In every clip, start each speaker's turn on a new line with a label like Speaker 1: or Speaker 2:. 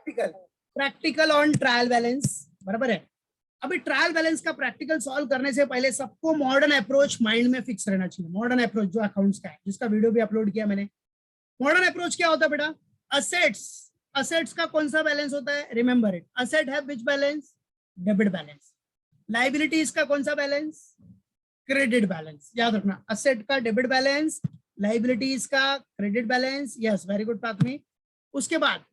Speaker 1: Practical, practical on trial balance, बराबर है। अभी ट्रायल बैलेंस का प्रैक्टिकल सॉल्व करने से पहले सबको मॉडर्न अप्रोच माइंड में फिक्स रहना चाहिए। मॉडर्न अप्रोच जो अकाउंट्स का है, जिसका वीडियो भी अपलोड किया मैंने। मॉडर्न अप्रोच क्या होता है बेटा? असेट्स, असेट्स का कौन सा बैलेंस होता है? रिमेंबर इट, असेट है which balance? Debit balance. Liabilities का कौन सा बैलेंस? Credit balance. याद रखना, असेट का डेबिट बैलेंस, लाइबिलिटीज का credit balance. Yes, very good प्राथमिक। उसके बाद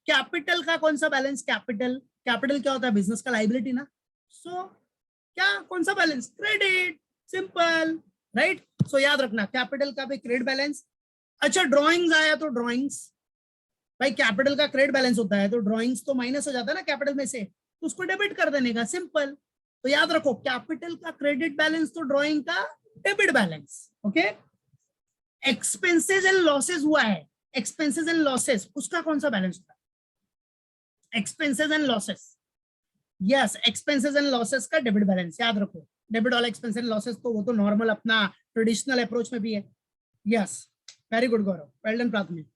Speaker 1: कैपिटल का कौन सा बैलेंस? कैपिटल, कैपिटल क्या होता है? बिजनेस का लाइबिलिटी ना। सो क्या कौन सा balance? Credit, simple, right. So याद रखना कैपिटल का भी क्रेडिट बैलेंस। अच्छा, ड्रॉइंग्स आया तो ड्रॉइंग्स, भाई कैपिटल का क्रेडिट बैलेंस होता है तो ड्रॉइंग्स तो माइनस हो जाता है ना कैपिटल में से, तो उसको डेबिट कर देने का, सिंपल। तो याद रखो कैपिटल का क्रेडिट बैलेंस तो ड्रॉइंग का debit balance. Okay, expenses and losses हुआ है, एक्सपेंसेस एंड लॉसेस उसका कौन सा बैलेंस होता है? Expenses and losses, yes, expenses and losses का डेबिट बैलेंस। याद रखो डेबिट वाला एक्सपेंस एंड लॉसेस तो वो तो नॉर्मल अपना ट्रेडिशनल अप्रोच में भी है। Yes, very good Gaurav, well done प्राथमिक।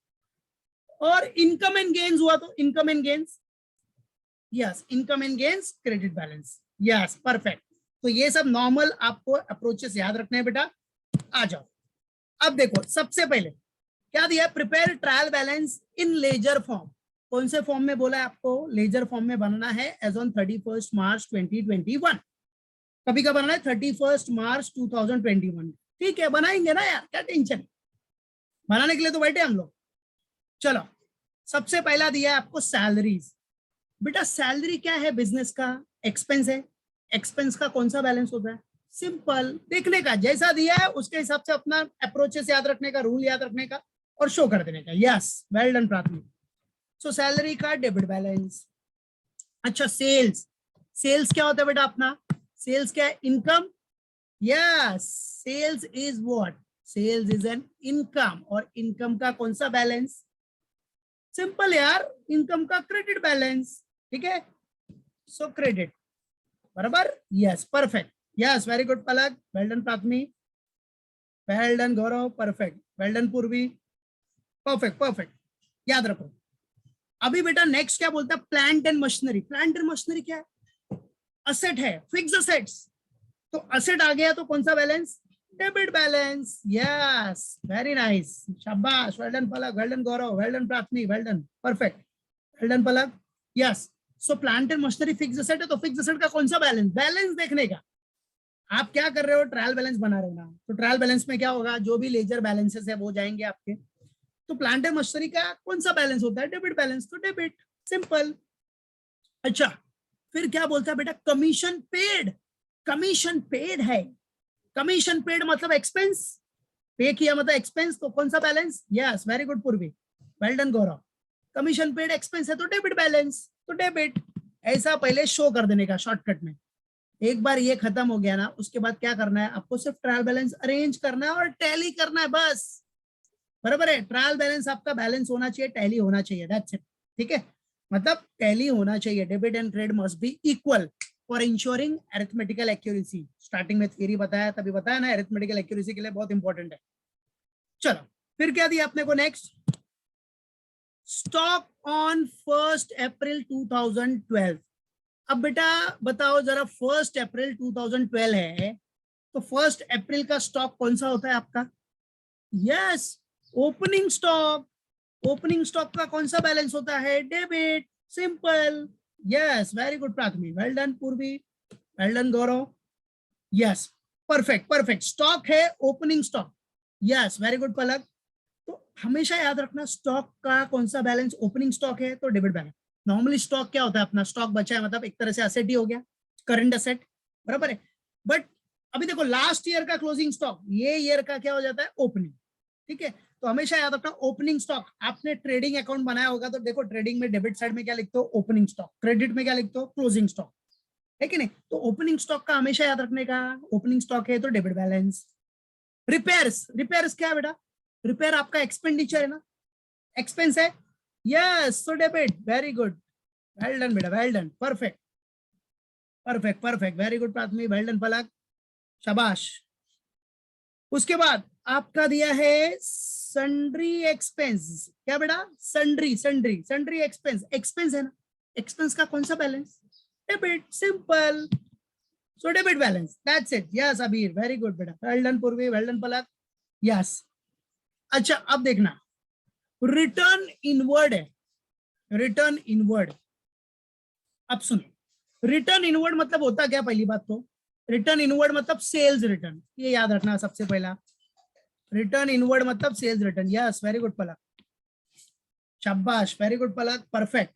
Speaker 1: और इनकम एंड गेन्स हुआ तो income and gains, yes, income and gains credit balance. Yes, perfect. तो ये सब नॉर्मल आपको अप्रोचेस याद रखने हैं बेटा। आ जाओ, अब देखो सबसे पहले क्या दिया? Prepare trial balance in ledger form. कौन से फॉर्म में बोला है आपको? लेजर फॉर्म में बनाना है एज ऑन 31 मार्च 2021। कभी का बनाना है? 31 मार्च 2021। ठीक है, बनाएंगे ना यार, क्या टेंशन, बनाने के लिए तो बैठे हम लोग। चलो, सबसे पहला दिया है आपको सैलरीज। बेटा सैलरी क्या है? बिजनेस का एक्सपेंस है। एक्सपेंस का कौन सा बैलेंस होता है? सिंपल, देखने का, जैसा दिया है उसके हिसाब से अपना अप्रोचेस याद रखने का, रूल याद रखने का और शो कर देने का। Yes, well done Prathmik. So salary का डेबिट बैलेंस। अच्छा, सेल्स, सेल्स क्या होता है बेटा अपना? सेल्स क्या है? Income. Yes, sales is what? Sales is an income. और इनकम का कौन सा बैलेंस? सिंपल यार, इनकम का क्रेडिट बैलेंस। ठीक है, सो क्रेडिट, बराबर। Yes, perfect. Yes, very good Palak, well done Prathmik, well done Gaurav, perfect, well done Purvi, perfect perfect. याद रखो। अभी बेटा नेक्स्ट क्या बोलता है? Plant and machinery. Plant and machinery क्या है? असेट है, फिक्स असेट्स। तो असेट आ गया तो कौन सा balance? Debit balance. Yes, very nice, शाबाश, well done Palak, well done Gaurav, well done Prathmik, well done, perfect, well done Palak. Yes, so plant and machinery fix asset है तो फिक्स असेट का कौन सा बैलेंस? बैलेंस देखने का। आप क्या कर रहे हो? ट्रायल बैलेंस बना रहे हो ना, तो ट्रायल बैलेंस में क्या होगा? जो भी लेजर बैलेंसेस है वो जाएंगे आपके। तो प्लांट एंड मशीनरी का कौन सा बैलेंस होता है? डेबिट बैलेंस, तो डेबिट, सिंपल। अच्छा, फिर क्या बोलता है बेटा? Commission paid. कमीशन पेड है, कमीशन पेड मतलब एक्सपेंस, पे किया मतलब एक्सपेंस, तो कौन सा बैलेंस? यस, वेरी गुड पूर्वी, वेल डन गौरव। कमीशन पेड एक्सपेंस है तो डेबिट बैलेंस, तो डेबिट। ऐसा पहले शो कर देने का शॉर्टकट में। एक बार ये खत्म हो गया ना, उसके बाद क्या करना है आपको? सिर्फ ट्रायल बैलेंस अरेंज करना है और टैली करना है, बस, बराबर है। ट्रायल बैलेंस आपका बैलेंस होना चाहिए, टैली होना चाहिए, दैट्स इट। ठीक है, मतलब टैली होना चाहिए। Debit and credit must be equal for ensuring arithmetical accuracy. Starting में थ्योरी बताया, तभी बताया ना, अरिथमेटिकल एक्यूरेसी के लिए बहुत इंपॉर्टेंट है। चलो, फिर क्या दिया अपने को नेक्स्ट? स्टॉक ऑन 1 अप्रैल 2012। अब बेटा बताओ जरा, 1 अप्रैल 2012 है तो 1 अप्रैल का स्टॉक कौन सा होता है आपका? Yes, opening stock. Opening stock का कौन सा बैलेंस होता है? Debit, simple. Yes, very good Prathmik, well done Purvi, well done Gaurav. Yes, perfect perfect. Stock है opening stock. Yes, very good Palak. तो हमेशा याद रखना स्टॉक का कौन सा बैलेंस? ओपनिंग स्टॉक है तो डेबिट बैलेंस। नॉर्मली स्टॉक क्या होता है अपना? स्टॉक बचा है मतलब एक तरह से असेट ही हो गया, करंट असेट, बराबर है। बट अभी देखो लास्ट ईयर का क्लोजिंग स्टॉक, ये ईयर का क्या हो जाता है? ओपनिंग। ठीक है, तो हमेशा याद रखना ओपनिंग स्टॉक। आपने ट्रेडिंग अकाउंट बनाया होगा तो देखो ट्रेडिंग में डेबिट साइड में क्या लिखते हो? Opening stock. क्रेडिट में क्या लिखते हो? क्लोजिंग स्टॉक, है कि नहीं? तो ओपनिंग स्टॉक का हमेशा याद रखने का, ओपनिंग स्टॉक है तो डेबिट बैलेंस। रिपेयर्स, रिपेयर्स क्या है बेटा? रिपेयर आपका एक्सपेंडिचर है ना, एक्सपेंस है। Yes, so debit, very good, well done बेटा, well done, perfect perfect perfect, very good Prathmik, well done Palak, शाबाश। उसके बाद आपका दिया है सन्ड्री एक्सपेंस, क्या बेटा, sundry sundry sundry expense, expense है ना, एक्सपेंस का कौन सा balance, debit, simple, so debit balance, that's it. Yes अबीर, वेरी गुड बेटा, well done Purvi, well done पलक, यस। अच्छा अब देखना, रिटर्न इनवर्ड है, रिटर्न इनवर्ड। अब सुनो, रिटर्न इनवर्ड मतलब होता क्या, पहली बात तो रिटर्न इनवर्ड मतलब सेल्स रिटर्न, ये याद रखना सबसे पहला, रिटर्न इनवर्ड मतलब sales return. Yes very good Palak, शाबाश, वेरी गुड पलक, परफेक्ट।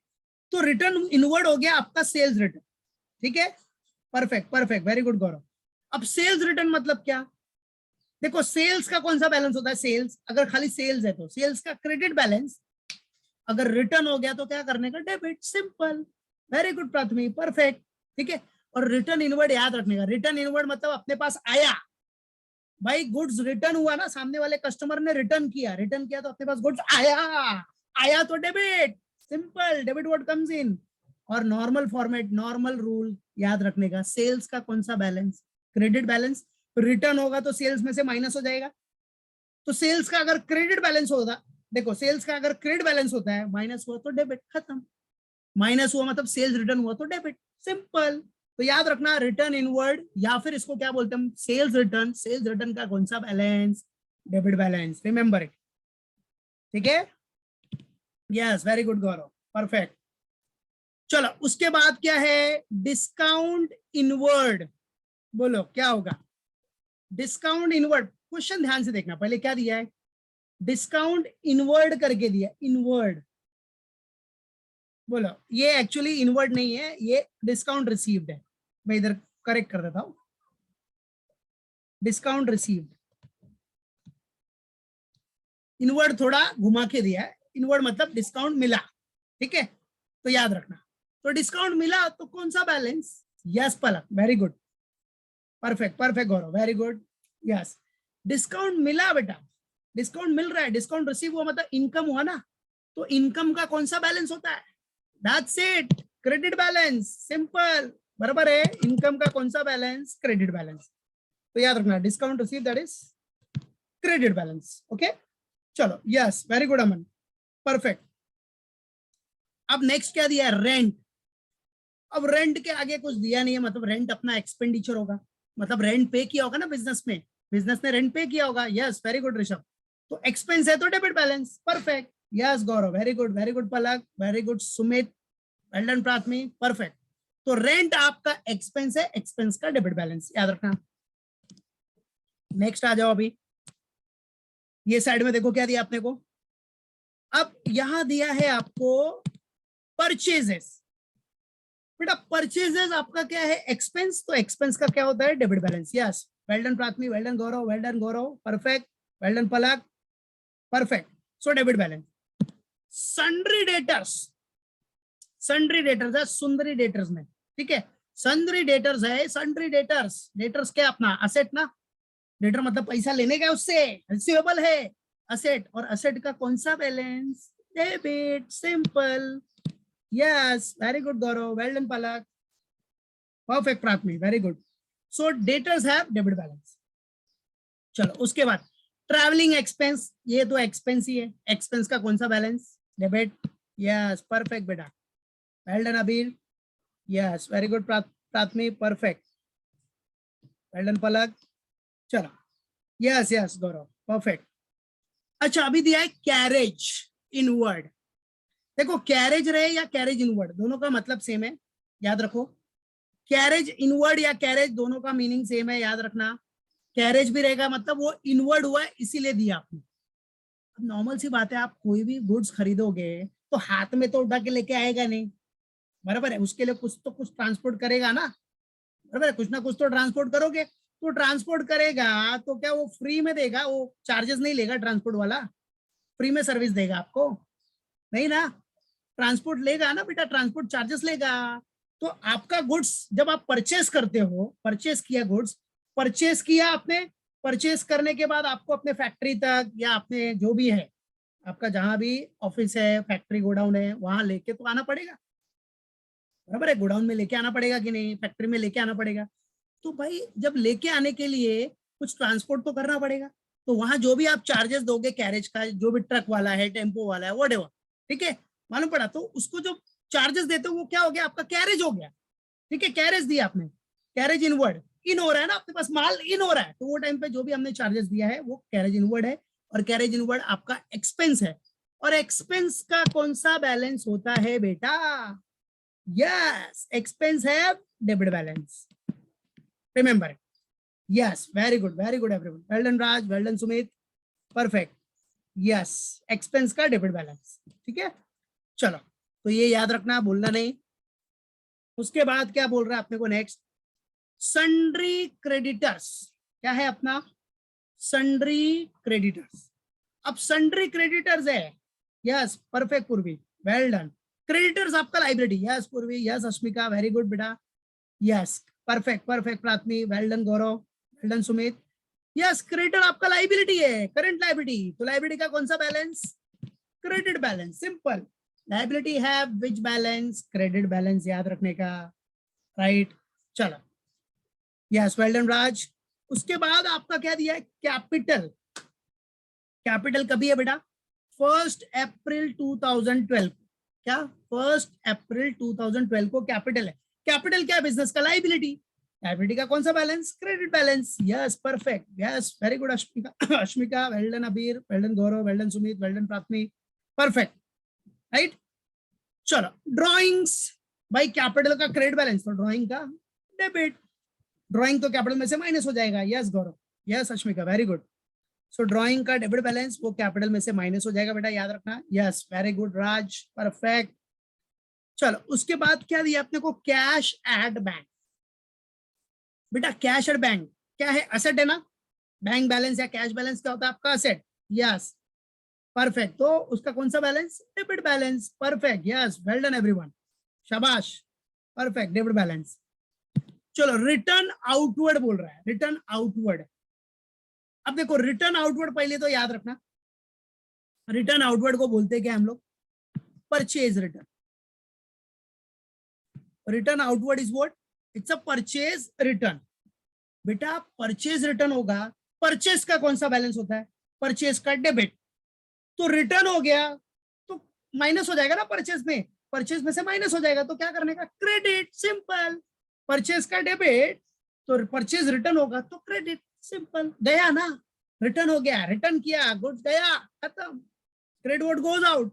Speaker 1: तो रिटर्न इनवर्ड हो गया आपका सेल्स रिटर्न, ठीक है, perfect perfect, very good Gaurav. अब सेल्स रिटर्न मतलब क्या, देखो सेल्स का कौन सा बैलेंस होता है, सेल्स, अगर खाली सेल्स है तो सेल्स का क्रेडिट बैलेंस, अगर रिटर्न हो गया तो क्या करने का, डेबिट, सिंपल, वेरी गुड प्राथमिक, परफेक्ट, ठीक है। और रिटर्न इनवर्ड याद रखने का, रिटर्न इनवर्ड मतलब अपने पास आया, भाई गुड्स रिटर्न हुआ ना, सामने वाले कस्टमर ने रिटर्न किया, रिटर्न किया तो अपने पास गुड्स आया, आया तो debit, simple, debit what comes in. और नॉर्मल फॉर्मेट, नॉर्मल रूल याद रखने का, सेल्स का कौन सा बैलेंस, क्रेडिट बैलेंस, रिटर्न होगा तो सेल्स में से माइनस हो जाएगा, तो सेल्स का अगर क्रेडिट बैलेंस होगा, देखो सेल्स का अगर क्रेडिट बैलेंस होता है, माइनस हुआ तो डेबिट, खत्म, माइनस हुआ मतलब सेल्स रिटर्न हुआ तो डेबिट, सिंपल। तो याद रखना रिटर्न इनवर्ड, या फिर इसको क्या बोलते हैं, सेल्स रिटर्न, सेल्स रिटर्न का कौन सा balance, debit balance, remember it, ठीक है। यस वेरी गुड गौरव, परफेक्ट। चलो उसके बाद क्या है, डिस्काउंट इनवर्ड, बोलो क्या होगा, डिस्काउंट इनवर्ड, क्वेश्चन ध्यान से देखना, पहले क्या दिया है, डिस्काउंट इनवर्ड करके दिया, इनवर्ड, बोलो, ये एक्चुअली इनवर्ड नहीं है, ये डिस्काउंट रिसीव्ड है, मैं इधर करेक्ट कर देता हूं, डिस्काउंट रिसीव्ड, इनवर्ड थोड़ा घुमा के दिया है, इनवर्ड मतलब डिस्काउंट मिला, ठीक है, तो याद रखना, तो डिस्काउंट मिला तो कौन सा बैलेंस, यस पलक, वेरी गुड, परफेक्ट परफेक्ट गौरव, वेरी गुड, यस, डिस्काउंट मिला बेटा, डिस्काउंट मिल रहा है, डिस्काउंट रिसीव हुआ मतलब इनकम हुआ ना, तो इनकम का कौन सा बैलेंस होता है, that's it, credit balance, simple, बराबर है, इनकम का कौन सा बैलेंस, क्रेडिट बैलेंस, तो याद रखना discount receive that is credit balance, okay. चलो यस वेरी गुड अमन, परफेक्ट। अब नेक्स्ट क्या दिया है, रेंट, अब रेंट के आगे कुछ दिया नहीं है, मतलब रेंट अपना एक्सपेंडिचर होगा, मतलब रेंट पे किया होगा ना बिजनेस में, बिजनेस ने रेंट पे किया होगा, यस वेरी गुड ऋषभ, तो एक्सपेंस है तो debit balance, perfect, yes Gaurav, very good Palak, very good Sumit, well done Prathmik, perfect. तो रेंट आपका एक्सपेंस है, एक्सपेंस का डेबिट बैलेंस, याद रखना। नेक्स्ट आ जाओ, अभी ये साइड में देखो क्या दिया आपने को, अब यहां दिया है आपको परचेजेस, बेटा परचेजेस आपका क्या है, एक्सपेंस, तो एक्सपेंस का क्या होता है, debit balance, yes, well done Prathmik, well done Gaurav, well done Gaurav, perfect, well done Palak, perfect, so debit balance. Sundry debtors, sundry debtors है सुंदरी डेटर्स में, ठीक है, सन्ड्री डेटर्स है, सन्ड्री डेटर्स, डेटर्स क्या अपना असेट ना, डेटर मतलब पैसा लेने का उससे, रिसीवेबल है, असेट, और असेट का कौन सा balance, debit, simple, yes very good Gaurav, well done Palak, perfect Prathmik, very good, so debtors have debit balance. चलो उसके बाद ट्रैवलिंग एक्सपेंस, ये तो एक्सपेंस ही है, एक्सपेंस का कौन सा बैलेंस, डेबिट, यस परफेक्ट बेटा, वेल डन अबीर, यस वेरी गुड प्राथमिक, परफेक्ट, वेल डन पलक, चलो यस यस गौरव, परफेक्ट। अच्छा अभी दिया है कैरेज इनवर्ड, देखो कैरेज रहे या कैरेज इनवर्ड, दोनों का मतलब सेम है, याद रखो, कैरेज इनवर्ड या कैरेज दोनों का मीनिंग सेम है, याद रखना, कैरेज भी रहेगा मतलब वो इनवर्ड हुआ है इसीलिए दिया आपने। अब नॉर्मल सी बात है, आप कोई भी गुड्स खरीदोगे तो हाथ में तो उठा के लेके आएगा नहीं, बराबर है, उसके लिए कुछ तो कुछ ट्रांसपोर्ट करेगा ना, बराबर है, कुछ ना कुछ तो ट्रांसपोर्ट करोगे, तो ट्रांसपोर्ट करेगा तो क्या वो फ्री में देगा, वो चार्जेस नहीं लेगा ट्रांसपोर्ट वाला, फ्री में सर्विस देगा आपको, नहीं ना, ट्रांसपोर्ट लेगा ना बेटा, ट्रांसपोर्ट चार्जेस लेगा। तो आपका गुड्स जब आप परचेस करते हो, परचेस किया गुड्स, परचेस किया आपने, परचेस करने के बाद आपको अपने फैक्ट्री तक या अपने जो भी है आपका जहां भी ऑफिस है, फैक्ट्री गोडाउन है, वहां लेके तो आना पड़ेगा, बराबर है, गोडाउन में लेके आना पड़ेगा कि नहीं, फैक्ट्री में लेके आना पड़ेगा, तो भाई जब लेके आने के लिए कुछ ट्रांसपोर्ट तो करना पड़ेगा, तो वहां जो भी आप चार्जेस दोगे कैरेज का, जो भी ट्रक वाला है, टेम्पो वाला है, व्हाटएवर, ठीक है, मालूम पड़ा, तो उसको जो चार्जेस देते हो वो क्या हो गया, आपका कैरेज हो गया, ठीक है, कैरेज दिया आपने, कैरेज इनवर्ड, इन हो रहा है ना, आपके पास माल इन हो रहा है, तो वो टाइम पे जो भी हमने चार्जेस दिया है वो कैरेज इनवर्ड है, और कैरेज इनवर्ड आपका एक्सपेंस है, और एक्सपेंस का कौन सा बैलेंस होता है बेटा, यस, एक्सपेंस है debit balance, remember, yes, very good everyone, well done Raj, well done Sumit, perfect, yes, expense का डेबिट बैलेंस, ठीक है, चलो, तो ये याद रखना, भूलना नहीं। उसके बाद क्या बोल रहा है अपने को नेक्स्ट, सन्ड्री क्रेडिटर्स, क्या है अपना, सन्ड्री क्रेडिटर्स, अब सन्ड्री क्रेडिटर्स है, yes, perfect Purvi, well done, creditors आपका liability, yes Purvi, yes Ashmika, very good बेटा, yes, perfect Prathmi, well done Gaurav, well done Sumit, yes, creditor आपका लाइबिलिटी है, करंट लाइबिलिटी, तो लाइबिलिटी का कौन सा balance, credit balance, simple, liability है विच बैलेंस, क्रेडिट बैलेंस, याद रखने का, राइट, चलो, यस, वेल डन राज। उसके बाद आपका क्या दिया है, कैपिटल, कैपिटल कभी है बेटा, 1 अप्रैल 2012, क्या 1 अप्रैल 2012 को कैपिटल है, कैपिटल क्या है, बिजनेस का लाइबिलिटी, लाइबिलिटी का कौन सा balance, credit balance, yes, perfect, yes, very good Ashmika, Ashmika, well done Abir, well done Gaurav, well done Sumit, well done Prathmi, perfect, right, चलो, ड्रॉइंग्स, भाई कैपिटल का क्रेडिट बैलेंस, तो ड्रॉइंग का डेबिट, ड्रॉइंग तो कैपिटल में से माइनस हो जाएगा, yes Gaurav, yes Ashmika, very good, so drawing का डेबिट बैलेंस वो कैपिटल में से माइनस हो जाएगा बेटा, याद रखना, यस, वेरी गुड राज, परफेक्ट, चलो, उसके बाद क्या दिया अपने को, कैश एट बैंक, बेटा कैश एट बैंक क्या है, असेट है ना, बैंक बैलेंस या कैश बैलेंस क्या होता है आपका, असेट, यस, परफेक्ट, तो उसका कौन सा balance, debit balance, perfect, yes, well done everyone, शाबाश, परफेक्ट, डेबिट बैलेंस, चलो, रिटर्न आउटवर्ड बोल रहा है, रिटर्न आउटवर्ड, अब देखो रिटर्न आउटवर्ड पहले तो याद रखना, रिटर्न आउटवर्ड को बोलते हैं क्या हम लोग, purchase return, return outward is what, it's a purchase return, बेटा परचेज रिटर्न होगा, परचेज का कौन सा बैलेंस होता है, परचेज का डेबिट, तो रिटर्न हो गया तो माइनस हो जाएगा ना, परचेज में से माइनस हो जाएगा, तो क्या करने का, क्रेडिट, सिंपल, परचेज का डेबिट, तो परचेज रिटर्न होगा तो क्रेडिट, सिंपल, गया ना, रिटर्न हो गया, रिटर्न किया, गुड्स गया, खत्म, क्रेडिट गोज आउट,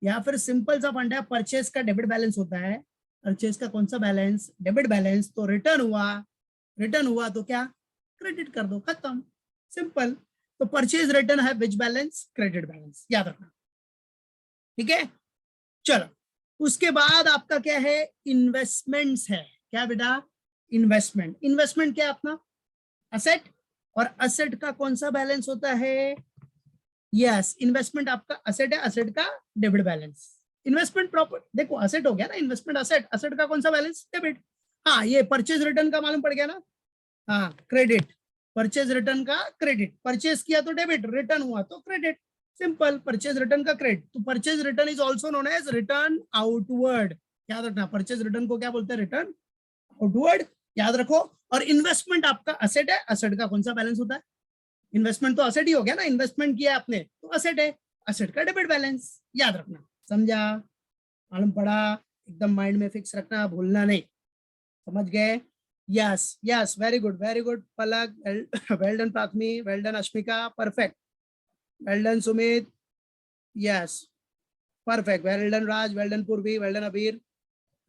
Speaker 1: या फिर सिंपल सा फंडा, परचेज का डेबिट बैलेंस होता है, परचेज का कौन सा बैलेंस, डेबिट बैलेंस, तो रिटर्न हुआ तो क्या, क्रेडिट कर दो, खत्म, सिंपल, तो परचेज रिटर्न है विच बैलेंस, क्रेडिट बैलेंस, याद रखना, ठीक है, चलो, उसके बाद आपका क्या है, इन्वेस्टमेंट्स है, क्या बेटा, इन्वेस्टमेंट, इन्वेस्टमेंट क्या अपना, असेट, और असेट का कौन सा बैलेंस होता है, यस, इन्वेस्टमेंट आपका असेट है, असेट का डेबिट बैलेंस, इन्वेस्टमेंट प्रॉपर, देखो असेट हो गया ना, इन्वेस्टमेंट असेट, असेट का कौन सा बैलेंस, डेबिट, हाँ ये परचेज रिटर्न का मालूम पड़ गया ना, हाँ क्रेडिट, परचेज रिटर्न का क्रेडिट, परचेज किया तो डेबिट, रिटर्न हुआ तो क्रेडिट, सिंपल, परचेज रिटर्न का क्रेडिट, तो purchase return is also known as return outward, याद रखना, परचेज रिटर्न को क्या बोलते हैं, रिटर्न आउटवर्ड, याद रखो, और इन्वेस्टमेंट आपका असेट है, असेट का कौन सा बैलेंस होता है, इन्वेस्टमेंट तो असेट ही हो गया ना, इन्वेस्टमेंट किया आपने तो असेट है, असेट का डेबिट बैलेंस, याद रखना, समझा, मालूम पड़ा, एकदम माइंड में फिक्स रखना, भूलना नहीं, समझ गए, yes yes, very good Palak, well done Prathmi, well done Ashmika, perfect, well done Sumit, yes, perfect, well done Raj, well done Purvi, well done Abir,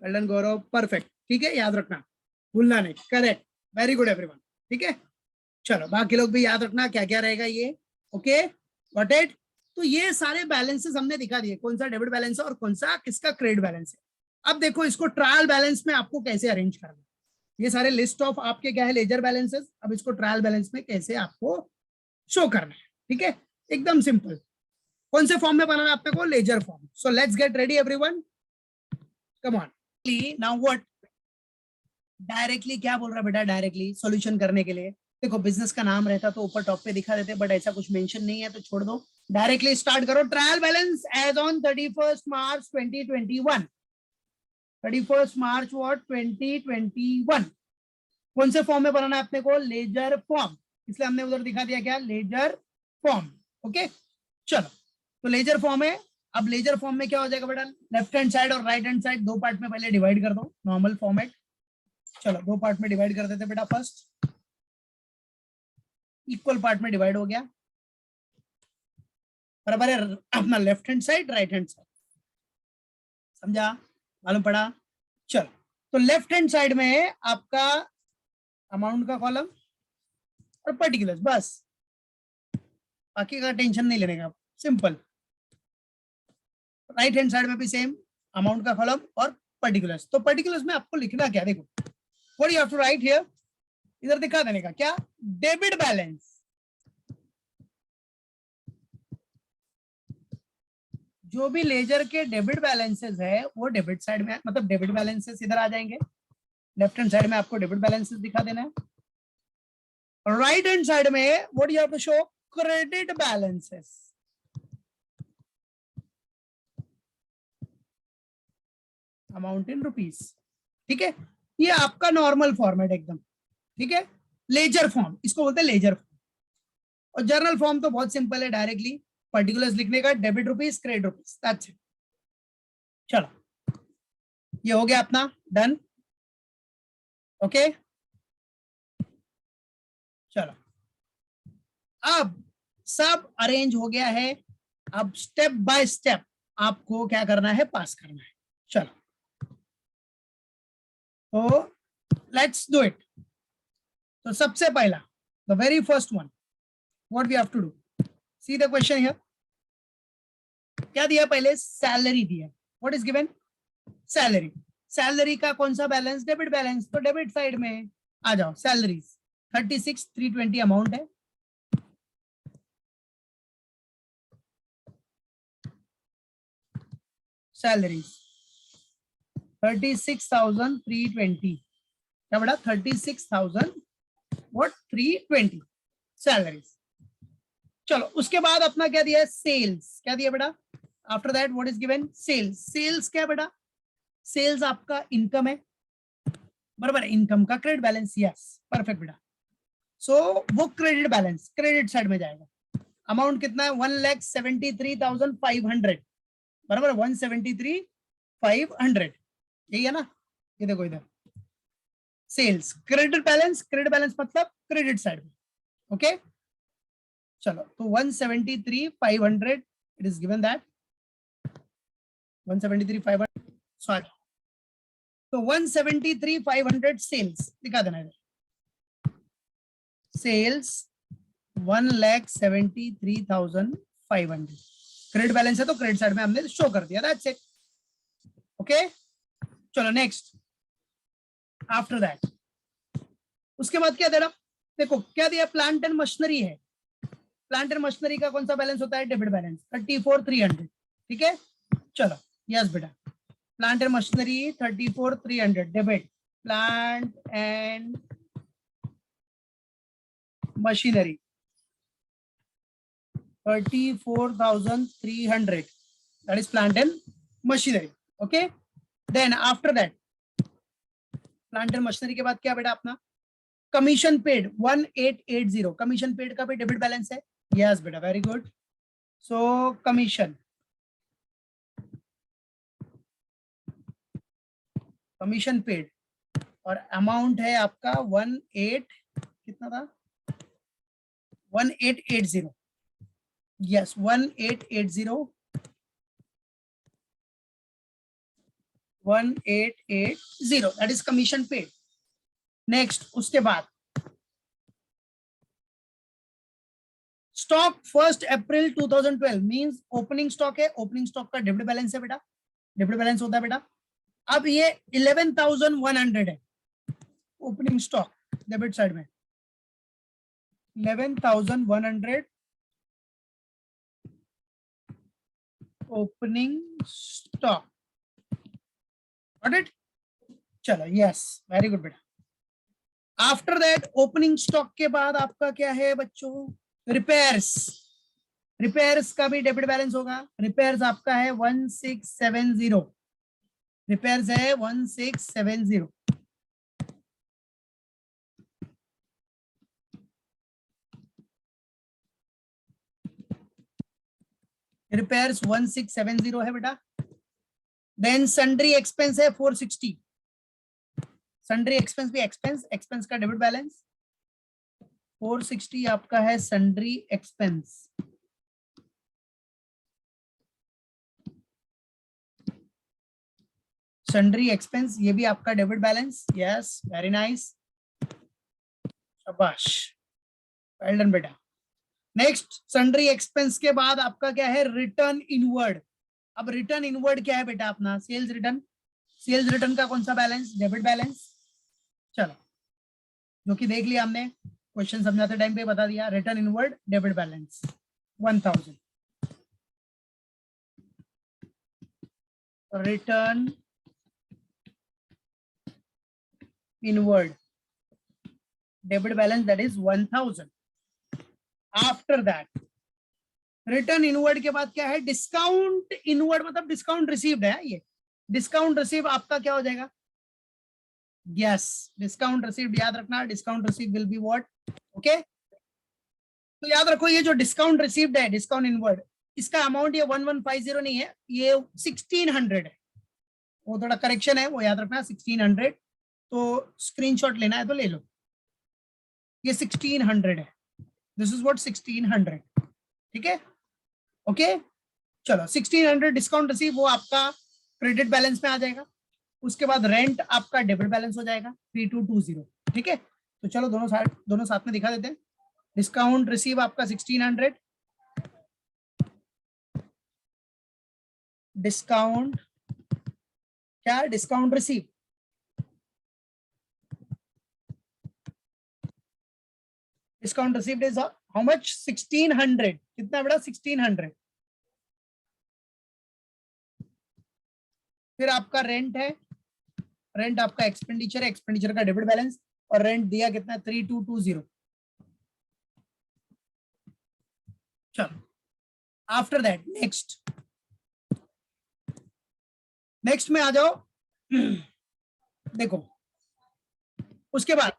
Speaker 1: well done Gaurav, perfect, ठीक है, याद रखना, भूलना नहीं, करेक्ट, वेरी गुड एवरीवन, ठीक है, चलो बाकी लोग भी याद रखना क्या क्या रहेगा ये, ओके, गॉट इट, तो ये सारे बैलेंसेस हमने दिखा दिए, कौन सा डेबिट बैलेंस है और कौन सा किसका क्रेडिट बैलेंस है। अब देखो इसको ट्रायल बैलेंस में आपको कैसे अरेंज करना, ये सारे लिस्ट ऑफ आपके क्या है, लेजर बैलेंसेस, अब इसको ट्रायल बैलेंस में कैसे आपको शो करना है, ठीक है, एकदम सिंपल, कौन से फॉर्म में बनाना है आपने को, ledger form, so let's get ready everyone, come on, now what, directly क्या बोल रहा है बेटा, डायरेक्टली सॉल्यूशन करने के लिए, देखो बिजनेस का नाम रहता तो ऊपर टॉप पे दिखा देते, बट ऐसा कुछ मेंशन नहीं है तो छोड़ दो, डायरेक्टली स्टार्ट करो, trial balance as on 31 March 2021, 31 March what 2021, कौन से फॉर्म में बनाना है अपने को, लेजर फॉर्म, इसलिए हमने उधर दिखा दिया क्या, लेजर फॉर्म। ओके चलो, तो लेजर फॉर्म है। अब लेजर फॉर्म में क्या हो जाएगा बेटा, लेफ्ट हैंड साइड और राइट हैंड साइड दो पार्ट में पहले डिवाइड कर दो, नॉर्मल फॉर्मेट। चलो दो पार्ट में डिवाइड कर देते बेटा, फर्स्ट इक्वल पार्ट में डिवाइड हो गया, बराबर है अपना left hand side right hand side, समझा, मालूम पड़ा। चलो तो लेफ्ट हैंड साइड में आपका अमाउंट का कॉलम और पर्टिकुलर्स, बस बाकी का टेंशन नहीं लेने का, सिंपल। राइट हैंड साइड में भी सेम, अमाउंट का कॉलम और पर्टिकुलर्स। तो पर्टिकुलर्स में आपको लिखना क्या, देखो what you have to write here, इधर दिखा देने का क्या, डेबिट बैलेंस। जो भी लेजर के डेबिट बैलेंसेस है वो डेबिट साइड में, मतलब डेबिट बैलेंसेस इधर आ जाएंगे, लेफ्ट हैंड साइड में आपको डेबिट बैलेंसेस दिखा देना है, राइट हैंड साइड में what you have to show, credit balances. Amount in rupees, ठीक है, ये आपका नॉर्मल फॉर्मेट एकदम, ठीक है। लेजर फॉर्म इसको बोलते हैं, लेजर फॉर्म। और जर्नल फॉर्म तो बहुत सिंपल है, डायरेक्टली पर्टिकुलर्स लिखने का, debit rupees credit rupees, that's it. चलो ये हो गया अपना डन, ओके। चलो अब सब अरेंज हो गया है, अब स्टेप बाय स्टेप आपको क्या करना है, पास करना है। चलो तो लेट्स डू इट। तो सबसे पहला, the very first one, what we have to do, see the question here. क्या दिया, पहले सैलरी दिया, what is given, salary. Salary का कौन सा बैलेंस, डेबिट बैलेंस, तो डेबिट साइड में आ जाओ, सैलरीज 36,320 अमाउंट है, सैलरीज 36,320, क्या बड़ा 36,320 सैलरीज। चलो उसके बाद अपना क्या दिया है, सेल्स, क्या दिया बेटा, after that what is given, sales. Sales क्या बेटा, सेल्स आपका इनकम है, बराबर, इनकम का क्रेडिट बैलेंस, यस परफेक्ट बेटा। सो वो क्रेडिट बैलेंस क्रेडिट साइड में जाएगा। अमाउंट कितना है, 1,73,500, बराबर, 173,500, यही है ना, ये देखो इधर sales credit balance, credit balance मतलब क्रेडिट साइड में, ओके। चलो तो 173,500 it is given that 173,500, sorry, तो 173,500 सेल्स दिखा देना है, सेल्स 1,73,500 क्रेडिट बैलेंस है, तो क्रेडिट साइड में हमने शो कर दिया, दैट्स इट, ओके। चलो नेक्स्ट, आफ्टर दैट उसके बाद क्या दे रहा, देखो क्या दिया, प्लांट एंड मशीनरी है, प्लांट एंड मशीनरी का कौन सा बैलेंस होता है, डेबिट बैलेंस 34,300, ठीक है। चलो यस बेटा, plant and machinery 34,300 debit, plant and machinery 34,300, that is plant and machinery, okay. Then after that plant and machinery के बाद क्या बेटा अपना, कमीशन पेड 1,880, कमीशन पेड का भी डेबिट बैलेंस है, यस बेटा, वेरी गुड। सो कमीशन पेड और अमाउंट है आपका 18, कितना था, 1880, yes 1880, 1880, that is commission paid. Next उसके बाद स्टॉक 1 अप्रैल 2012 मींस ओपनिंग स्टॉक है, ओपनिंग स्टॉक का डेबिट बैलेंस है बेटा, डेबिट बैलेंस होता है बेटा। अब ये 11,100 है, ओपनिंग स्टॉक डेबिट साइड में 11,100 ओपनिंग स्टॉक, गॉट इट। चलो यस वेरी गुड बेटा। आफ्टर दैट ओपनिंग स्टॉक के बाद आपका क्या है बच्चों, रिपेयर्स, रिपेयर्स का भी डेबिट बैलेंस होगा, रिपेयर्स आपका है 1670, रिपेयर्स है 1670, रिपेयर्स 1670 है बेटा। देन सन्ड्री एक्सपेंस है 460। सन्ड्री एक्सपेंस भी एक्सपेंस का डेबिट बैलेंस 460 आपका है सन्ड्री एक्सपेंस। सन्ड्री एक्सपेंस ये भी आपका debit balance. Yes, very nice, शाबाश, वेल डन बेटा। नेक्स्ट सन्ड्री एक्सपेंस के बाद आपका क्या है, रिटर्न इनवर्ड। अब रिटर्न इनवर्ड क्या है बेटा अपना, सेल्स रिटर्न। सेल्स रिटर्न का कौन सा बैलेंस, डेबिट बैलेंस। चलो, जो कि देख लिया हमने, क्वेश्चन समझाते टाइम पे बता दिया। Return inward debit balance 1000। Return inward debit balance that is 1000। After that return inward के बाद क्या है, डिस्काउंट इनवर्ड, मतलब डिस्काउंट रिसीव्ड है। ये डिस्काउंट रिसीव आपका क्या हो जाएगा, यस, डिस्काउंट रिसीव्ड, याद रखना, discount receive will be what, okay. तो याद रखो ये जो डिस्काउंट रिसीव्ड है, डिस्काउंट इनवर्ड, इसका अमाउंट ये 1150 नहीं है, ये 1600 है। वो थोड़ा करेक्शन है, वो याद रखना 1600। तो स्क्रीनशॉट लेना है तो ले लो, ये 1600 है। दिस इज व्हाट 1600, ठीक है, ओके। चलो 1600 डिस्काउंट रिसीव, वो आपका क्रेडिट बैलेंस में आ जाएगा। उसके बाद रेंट आपका डेबिट बैलेंस हो जाएगा 3220, ठीक है। तो चलो दोनों साथ में दिखा देते हैं। डिस्काउंट रिसीव आपका 1600, डिस्काउंट क्या, discount receive, discount received is how much, 1600। कितना बड़ा, 1600। फिर आपका रेंट है, रेंट आपका एक्सपेंडिचर है, एक्सपेंडिचर का डेबिट बैलेंस, और रेंट दिया कितना, 3220। चलो आफ्टर दैट नेक्स्ट में आ जाओ। देखो उसके बाद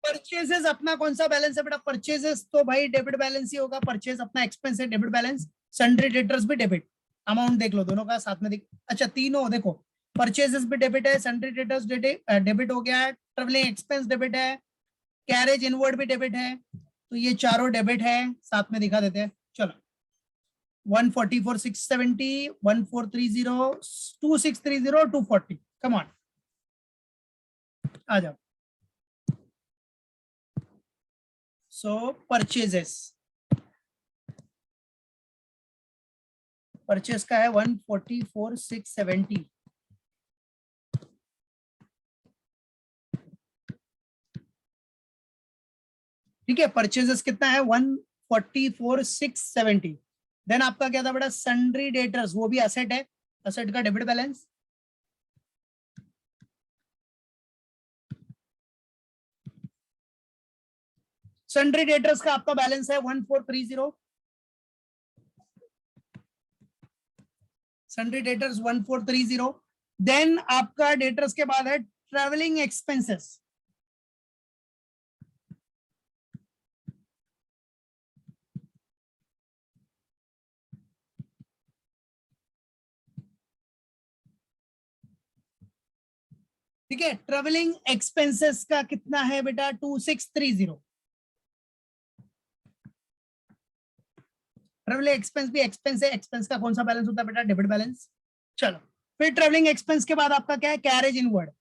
Speaker 1: परचेजेस अपना कौन सा बैलेंस है बेटा, परचेजेस तो भाई डेबिट बैलेंस ही होगा। परचेज अपना एक्सपेंस है, डेबिट बैलेंस। सन्ड्री डेटर्स भी डेबिट। अमाउंट देख लो दोनों का साथ में अच्छा तीनों देखो, परचेजेस भी डेबिट है, सन्ड्री डेटर्स डेबिट हो गया है, ट्रेवलिंग एक्सपेंस डेबिट है, कैरेज इनवर्ड भी डेबिट है। तो ये चारों डेबिट है, साथ में दिखा देते हैं। चलो 144 670 1430 2630 240, कम ऑन आ जाओ। सो परचेजेस, परचेस का है 144 670, ठीक है। परचेजेस कितना है, 144 670। देन आपका क्या था बेटा, सन्ड्री डेटर्स, वो भी असेट है, असेट का डेबिट बैलेंस। सन्ड्री डेटर्स का आपका बैलेंस है 1430। Sundry debtors 1430। देन आपका डेटर्स के बाद है ट्रेवलिंग एक्सपेंसेस। ठीक है, ट्रेवलिंग एक्सपेंसेस का कितना है बेटा, 2630। ट्रेवलिंग एक्सपेंस भी एक्सपेंस है, एक्सपेंस का कौन सा बैलेंस होता है बेटा, डेबिट बैलेंस। चलो फिर ट्रेवलिंग एक्सपेंस के बाद आपका क्या है, कैरेज इनवर्ड।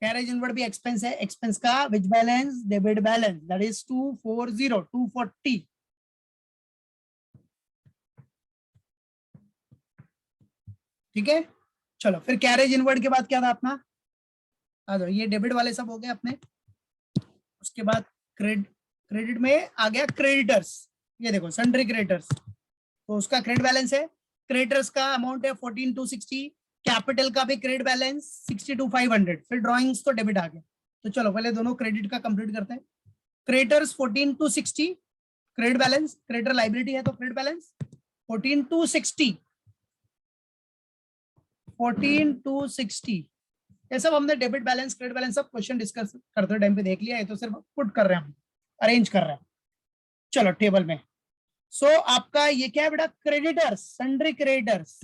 Speaker 1: कैरेज इनवर्ड भी एक्सपेंस है, एक्सपेंस का विच balance, debit balance, that is 240 240, ठीक है। चलो फिर कैरेज इनवर्ड के बाद क्या था अपना, आ जाओ, ये डेबिट वाले सब हो गए अपने। उसके बाद क्रेडिट में आ गया क्रेडिटर्स। ये देखो सन्ड्री क्रेडिटर्स, तो उसका क्रेडिट बैलेंस है, क्रेडिटर्स का अमाउंट है 14260। कैपिटल का भी क्रेडिट बैलेंस 62500। फिर ड्रॉइंग्स तो डेबिट आ गया। तो चलो पहले दोनों क्रेडिट का कंप्लीट करते हैं। Creditors 14260 credit balance, creditor liability है तो क्रेडिट बैलेंस 14260, 14260। ये सब हमने डेबिट बैलेंस क्रेडिट बैलेंस सब क्वेश्चन डिस्कस करते टाइम पे देख लिया है, तो सिर्फ पुट कर रहे हैं हम, अरेंज कर रहे हैं। चलो टेबल में, सो आपका ये क्या है बेटा, creditors, sundry creditors,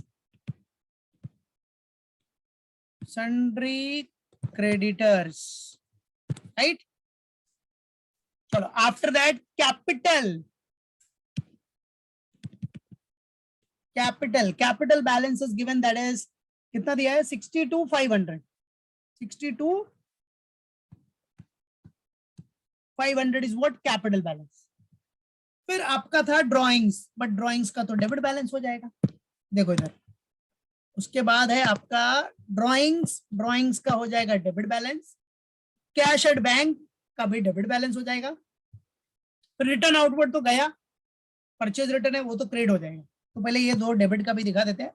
Speaker 1: sundry creditors, right. चलो after that capital, capital balance is given, that is कितना दिया है, 62,500, 62,500 इज व्हाट कैपिटल बैलेंस। फिर आपका था ड्राइंग्स, बट ड्राइंग्स का तो डेबिट बैलेंस हो जाएगा, देखो इधर। उसके बाद है आपका ड्राइंग्स, ड्राइंग्स का हो जाएगा debit balance, cash at bank का भी डेबिट बैलेंस हो जाएगा। फिर रिटर्न आउटवर्ड तो गया, परचेज रिटर्न है वो तो क्रेडिट हो जाएगा, तो पहले ये दो डेबिट का भी दिखा देते हैं,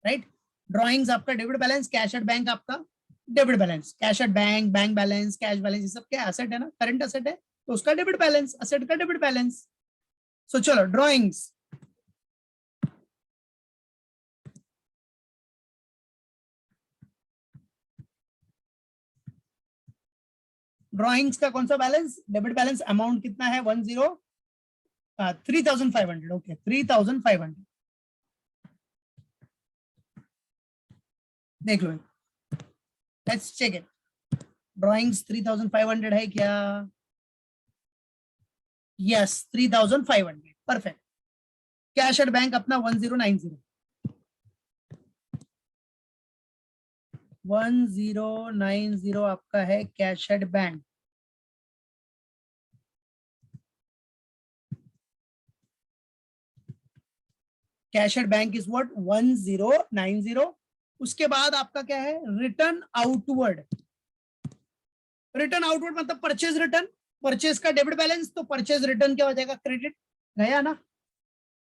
Speaker 1: राइट। ड्राइंग्स आपका debit balance, cash at bank आपका debit balance, cash at bank, bank balance, cash balance, ये सब क्या एसेट है ना, करंट एसेट है, तो उसका डेबिट बैलेंस, एसेट का डेबिट बैलेंस। सो चलो ड्राइंग्स, ड्राइंग्स का कौन सा बैलेंस, डेबिट बैलेंस, अमाउंट कितना है 3,500, ओके 3,500, देख लो, लेट्स चेक इट। ड्राइंग्स 3,500 है क्या, yes 3,500, perfect. Cash at bank अपना 1090, 1090 आपका है cash at bank. Cash at bank is what 1090। उसके बाद आपका क्या है, रिटर्न आउटवर्ड, रिटर्न आउटवर्ड मतलब परचेज रिटर्न, परचेज का डेबिट बैलेंस, तो परचेज रिटर्न क्या हो जाएगा, क्रेडिट, गया ना,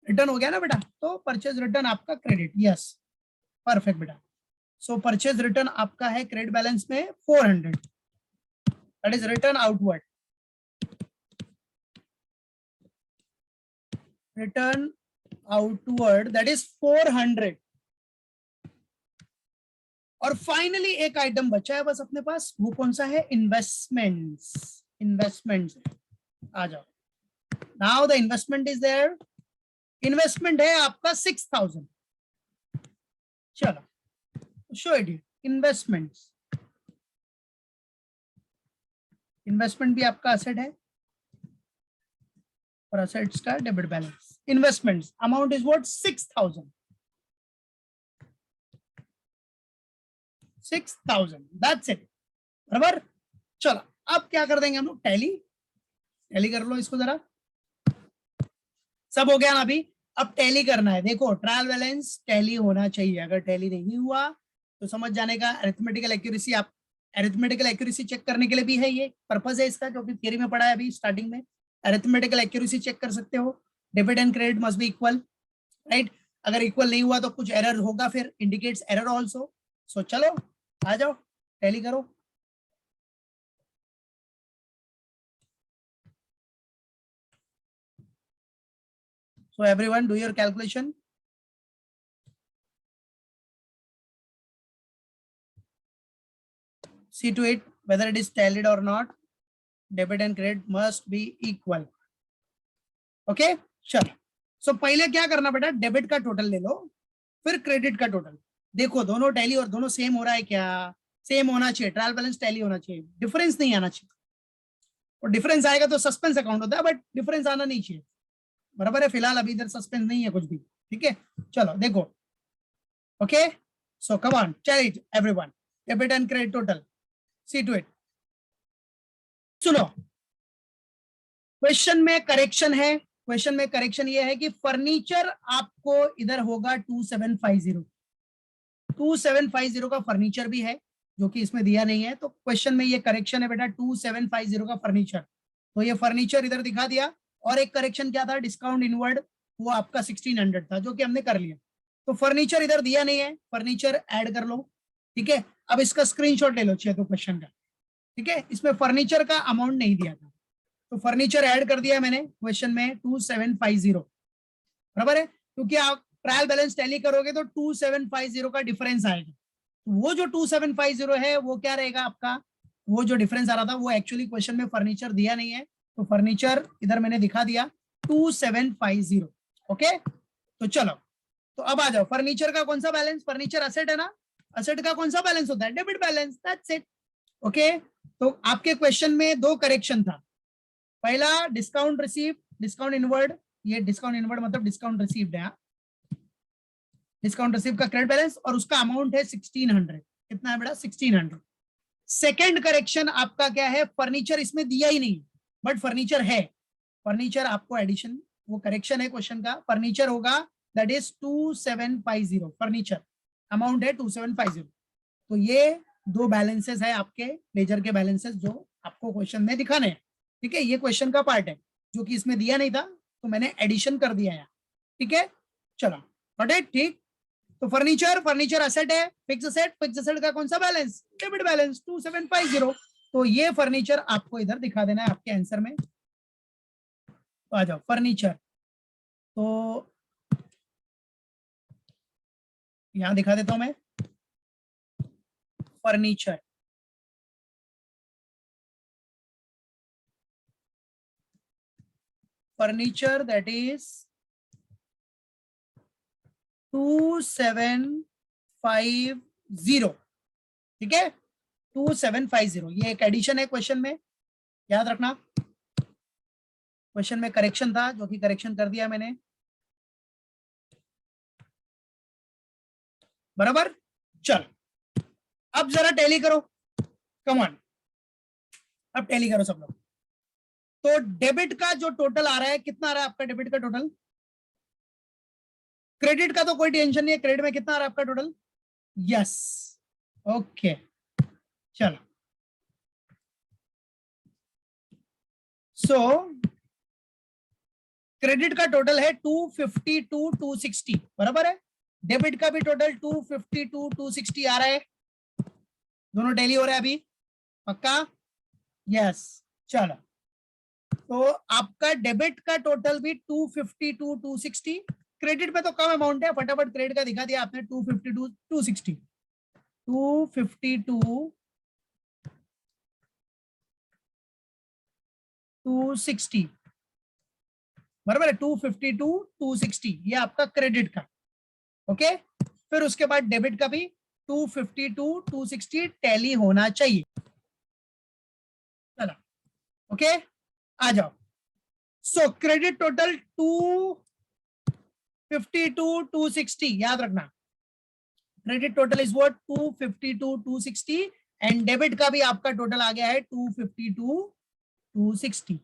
Speaker 1: रिटर्न हो गया ना बेटा, तो परचेज रिटर्न आपका क्रेडिट, यस परफेक्ट बेटा। सो परचेज रिटर्न आपका है क्रेडिट बैलेंस में 400, that is return outward, return outward that is 400। और फाइनली एक आइटम बचा है बस अपने पास, वो कौन सा है, इन्वेस्टमेंट्स, इन्वेस्टमेंट्स आ जाओ। Now the investment is there, investment है आपका 6,000, चलो शो इट, इन्वेस्टमेंट्स, इन्वेस्टमेंट भी आपका असेट है और असेट्स का debit balance, investments amount is what 6,000, 6,000, that's it, बराबर। चलो अब क्या कर देंगे हम लोग, टैली, टैली कर लो इसको जरा, सब हो गया ना अभी। अब टैली करना है, देखो ट्रायल बैलेंस टैली होना चाहिए, अगर टैली नहीं हुआ तो समझ जाने का, अरिथमेटिकल एक्यूरेसी, आप अरिथमेटिकल एक्यूरेसी चेक करने के लिए भी है, ये पर्पस है इसका, क्योंकि थियरी में पढ़ा है अभी स्टार्टिंग में, अरिथमेटिकल एक्यूरेसी चेक कर सकते हो, debit and credit must be equal, right. अगर इक्वल नहीं हुआ तो कुछ एरर होगा, फिर इंडिकेट्स एरर आल्सो। सो चलो आ जाओ टैली करो। So everyone do your calculation. See to it whether it is tallied or not. Debit and credit must be equal. Okay, चलो। So पहले क्या करना बेटा, डेबिट का टोटल ले लो, फिर क्रेडिट का टोटल, देखो दोनों टैली और दोनों सेम हो रहा है क्या, सेम होना चाहिए, ट्रायल बैलेंस टैली होना चाहिए, डिफरेंस नहीं आना चाहिए, और डिफरेंस आएगा तो सस्पेंस अकाउंट होता है, बट डिफरेंस आना नहीं चाहिए, बराबर है। फिलहाल अभी इधर सस्पेंस नहीं है कुछ भी, ठीक है। चलो देखो, okay, so come on challenge everyone, debit and credit total, see to it. सुनो, क्वेश्चन में करेक्शन है, क्वेश्चन में करेक्शन ये है कि फर्नीचर आपको इधर होगा 2750, 2750 का फर्नीचर भी है, जो कि इसमें दिया नहीं है, तो क्वेश्चन में ये करेक्शन है बेटा, 2750 का फर्नीचर, तो ये फर्नीचर इधर दिखा दिया। और एक करेक्शन क्या था, डिस्काउंट इनवर्ड, वो आपका 1600 था, जो कि हमने कर लिया। तो फर्नीचर इधर दिया नहीं है, फर्नीचर ऐड कर लो, ठीक है। अब इसका स्क्रीनशॉट ले लो चाहिए तो क्वेश्चन का, ठीक है। इसमें फर्नीचर का अमाउंट नहीं दिया था, तो फर्नीचर ऐड कर दिया मैंने क्वेश्चन में 2750, बराबर है, क्योंकि आप ट्रायल बैलेंस टैली करोगे तो 2750 का डिफरेंस आएगा, तो वो जो 2750 है वो क्या रहेगा आपका, वो जो डिफरेंस आ रहा था वो एक्चुअली क्वेश्चन में फर्नीचर दिया नहीं है, तो फर्नीचर इधर मैंने दिखा दिया 2750। ओके, तो चलो, तो अब आ जाओ, फर्नीचर का कौन सा बैलेंस, फर्नीचर असेट है ना, असेट का कौन सा बैलेंस होता है, debit balance, that's it. Okay, तो आपके क्वेश्चन में दो करेक्शन था, पहला डिस्काउंट रिसीव, डिस्काउंट इनवर्ड, ये डिस्काउंट इनवर्ड मतलब डिस्काउंट रिसीव्ड है, डिस्काउंट रिसीव का क्रेडिट बैलेंस और उसका अमाउंट है 1600, कितना है बेटा 1600। सेकंड करेक्शन आपका क्या है, फर्नीचर इसमें दिया ही नहीं बट फर्नीचर है, फर्नीचर आपको एडिशन, वो करेक्शन है क्वेश्चन का, फर्नीचर होगा दैट इज 2750, फर्नीचर अमाउंट है 2750। तो ये दो बैलेंसेस है आपके लेजर के बैलेंसेस जो आपको क्वेश्चन में दिखाने हैं, ठीक है, ये क्वेश्चन का पार्ट है जो कि इसमें दिया नहीं था तो मैंने एडिशन कर दिया है, ठीक है, चलो गॉट इट, ठीक। तो फर्नीचर, फर्नीचर असेट है, फिक्स असेट, फिक्स असेट का कौन सा बैलेंस, डेबिट बैलेंस 2750, तो ये फर्नीचर आपको इधर दिखा देना है आपके आंसर में। तो आ जाओ फर्नीचर, तो यहां दिखा देता हूं मैं फर्नीचर, फर्नीचर दैट इज 2750, ठीक है, 2750, ये एक एडिशन है क्वेश्चन में, याद रखना, क्वेश्चन में करेक्शन था जो कि करेक्शन कर दिया मैंने, बराबर। चल अब जरा टैली करो, कम ऑन, अब टैली करो सब लोग। तो डेबिट का जो टोटल आ रहा है कितना आ रहा है आपका, डेबिट का टोटल, क्रेडिट का तो कोई टेंशन नहीं है, क्रेडिट में कितना आ रहा है आपका टोटल, यस, ओके, चलो, सो क्रेडिट का टोटल है 252 260, बराबर है, डेबिट का भी टोटल 252 260 आ रहा है, दोनों टैली हो रहा है अभी, पक्का, यस, चलो, तो आपका डेबिट का टोटल भी 252 260, क्रेडिट में तो कम अमाउंट है, फटाफट क्रेडिट का दिखा दिया आपने, 252 260, 252 260, बराबर है, 252 260, ये आपका क्रेडिट का, ओके, फिर उसके बाद डेबिट का भी 252 260 टैली होना चाहिए, चलो, ओके, आ जाओ, सो क्रेडिट टोटल 252 260, याद रखना, credit total is what 252 260, and debit का भी आपका टोटल आ गया है 252 260,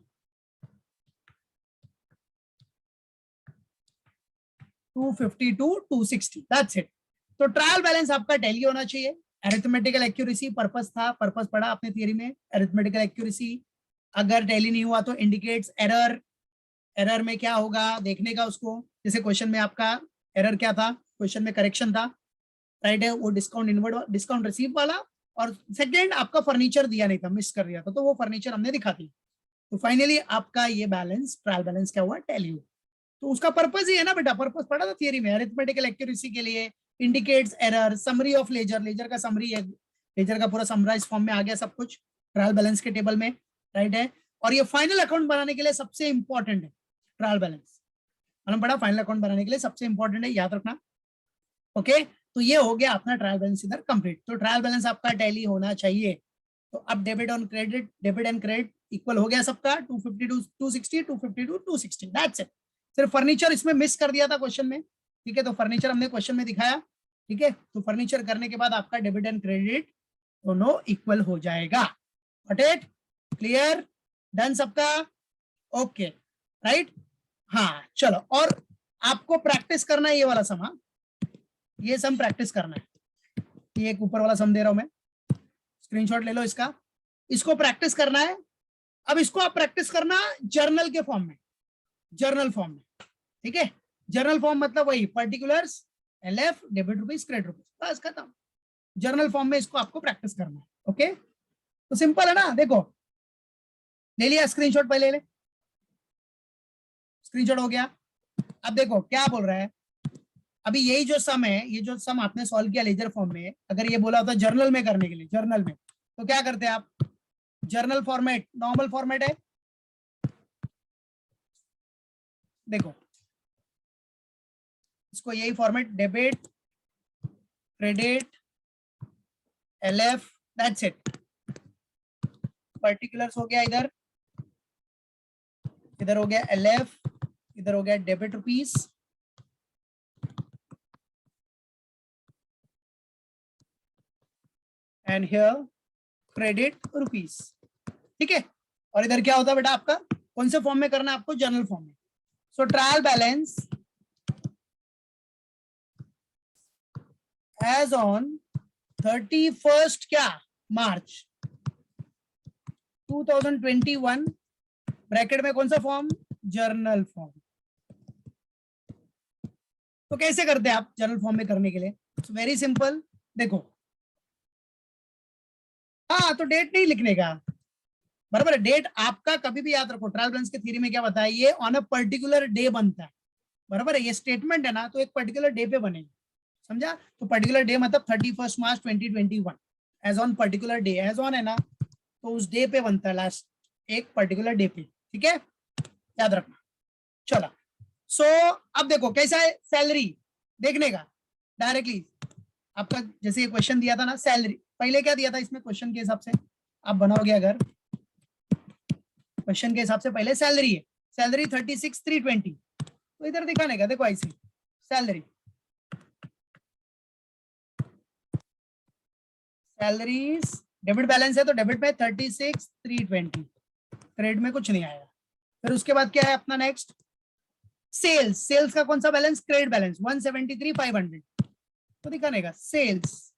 Speaker 1: 252 260, दैट्स इट। तो ट्रायल बैलेंस आपका टैली होना चाहिए, अरिथमेटिकल एक्यूरेसी पर्पस था, पर्पस पढ़ा आपने थियरी में, अरिथमेटिकल एक्यूरेसी, अगर टैली नहीं हुआ तो इंडिकेट्स एरर, एरर में क्या होगा देखने का उसको, जैसे क्वेश्चन में आपका एरर क्या था, क्वेश्चन में करेक्शन था, राइट है, वो डिस्काउंट इनवर्ड, डिस्काउंट रिसीव वाला, और सेकंड आपका फर्नीचर दिया नहीं था, मिस कर दिया था, तो वो फर्नीचर हमने दिखा दी, तो फाइनली आपका ये बैलेंस, ट्रायल बैलेंस क्या हुआ, टैली हुआ, तो उसका पर्पस ही है ना बेटा, पर्पस पढ़ा था थियरी में, अरिथमेटिकल एक्यूरेसी के लिए, indicates error, summary of ledger, ledger का समरी है, लेजर का पूरा समराइज फॉर्म में आ गया सब कुछ ट्रायल बैलेंस के टेबल में, राइट है, और ये फाइनल अकाउंट बनाने के लिए सबसे इंपॉर्टेंट है ट्रायल बैलेंस, मतलब बड़ा फाइनल अकाउंट बनाने के लिए सबसे इंपॉर्टेंट है, याद रखना, ओके, तो ये हो गया अपना ट्रायल बैलेंस इधर कंप्लीट, तो ट्रायल बैलेंस आपका टैली होना चाहिए, तो अब debit on credit, debit and credit equal हो गया सबका, 252 260 252 260, दैट्स इट, सिर्फ फर्नीचर इसमें मिस कर दिया था क्वेश्चन में, ठीक है, तो फर्नीचर हमने क्वेश्चन में दिखाया, ठीक है, तो फर्नीचर करने के बाद आपका डेबिट एंड क्रेडिट दोनों इक्वल हो जाएगा, गॉट इट, क्लियर, डन सबका, ओके, राइट, हाँ चलो, और आपको प्रैक्टिस करना है ये वाला सम, हाँ ये सम प्रैक्टिस करना है, ये एक ऊपर वाला सम दे रहा हूं मैं, स्क्रीनशॉट ले लो इसका, इसको प्रैक्टिस करना है, अब इसको आप प्रैक्टिस करना जर्नल के फॉर्म में, जर्नल फॉर्म में, ठीक है, जर्नल फॉर्म मतलब वही particulars, LF, debit rupees, credit rupees, बस खत्म, जर्नल फॉर्म में इसको आपको प्रैक्टिस करना है, ओके, तो सिंपल है ना, देखो ले लिया स्क्रीनशॉट, पहले ले, स्क्रीनशॉट हो गया, अब देखो क्या बोल रहा है, अभी यही जो सम है, ये जो सम आपने सॉल्व किया लेजर फॉर्म में, अगर ये बोला होता जर्नल में करने के लिए, जर्नल में, तो क्या करते हैं आप? जर्नल फॉर्मेट नॉर्मल फॉर्मेट है, देखो इसको यही format, debit credit LF, that's it. Particulars हो गया, इधर इधर हो गया एलएफ, इधर हो गया debit rupees, and here credit rupees, ठीक है। और इधर क्या होता है बेटा आपका, कौन से फॉर्म में करना है आपको? जर्नल फॉर्म में। सो ट्रायल बैलेंस एज ऑन 31 क्या मार्च 2021, ब्रैकेट में कौन सा फॉर्म? Journal form. तो कैसे करते हैं आप जर्नल फॉर्म में करने के लिए? वेरी सिंपल, देखो, हाँ तो डेट नहीं लिखने का, बराबर है। डेट आपका कभी भी याद रखो, ट्रायल बैलेंस के थ्योरी में क्या बताया, ये ऑन अ पर्टिकुलर डे बनता है, बराबर है। ये स्टेटमेंट है ना, तो एक पर्टिकुलर डे पे बनेगा, समझा? तो पर्टिकुलर डे मतलब 31 March 2021, as on particular day, as on है ना, तो उस डे पे बनता है, लास्ट एक पर्टिकुलर डे पे, ठीक है, याद रखना। चलो, सो अब देखो कैसा है सैलरी देखने का डायरेक्टली। आपका जैसे ये क्वेश्चन दिया था ना, सैलरी पहले क्या दिया था इसमें क्वेश्चन के हिसाब से, आप बनाओगे अगर क्वेश्चन के हिसाब से, पहले सैलरी है, सैलरी 36,320, तो इधर दिखाने का, देखो ऐसे सैलरी, सैलरीज डेबिट बैलेंस है तो डेबिट में 36,320, क्रेडिट में कुछ नहीं आएगा। फिर उसके बाद क्या है अपना नेक्स्ट, सेल्स, सेल्स का कौन सा बैलेंस? क्रेडिट बैलेंस 173,500, तो दिखाने का सेल्स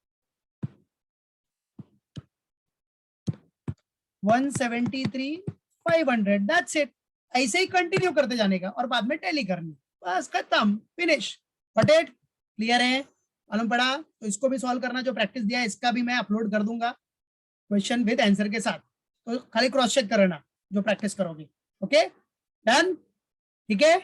Speaker 1: 173,500, दैट्स इट। ऐसे ही कंटिन्यू करते जाने का और बाद में टैली करनी, बस खत्म, फिनिश, पटेट, क्लियर है, मालूम पड़ा? तो इसको भी सॉल्व करना, जो प्रैक्टिस दिया है इसका भी मैं अपलोड कर दूंगा क्वेश्चन विद आंसर के साथ, तो खाली क्रॉस चेक करना जो प्रैक्टिस करोगे। ओके, डन, ठीक है।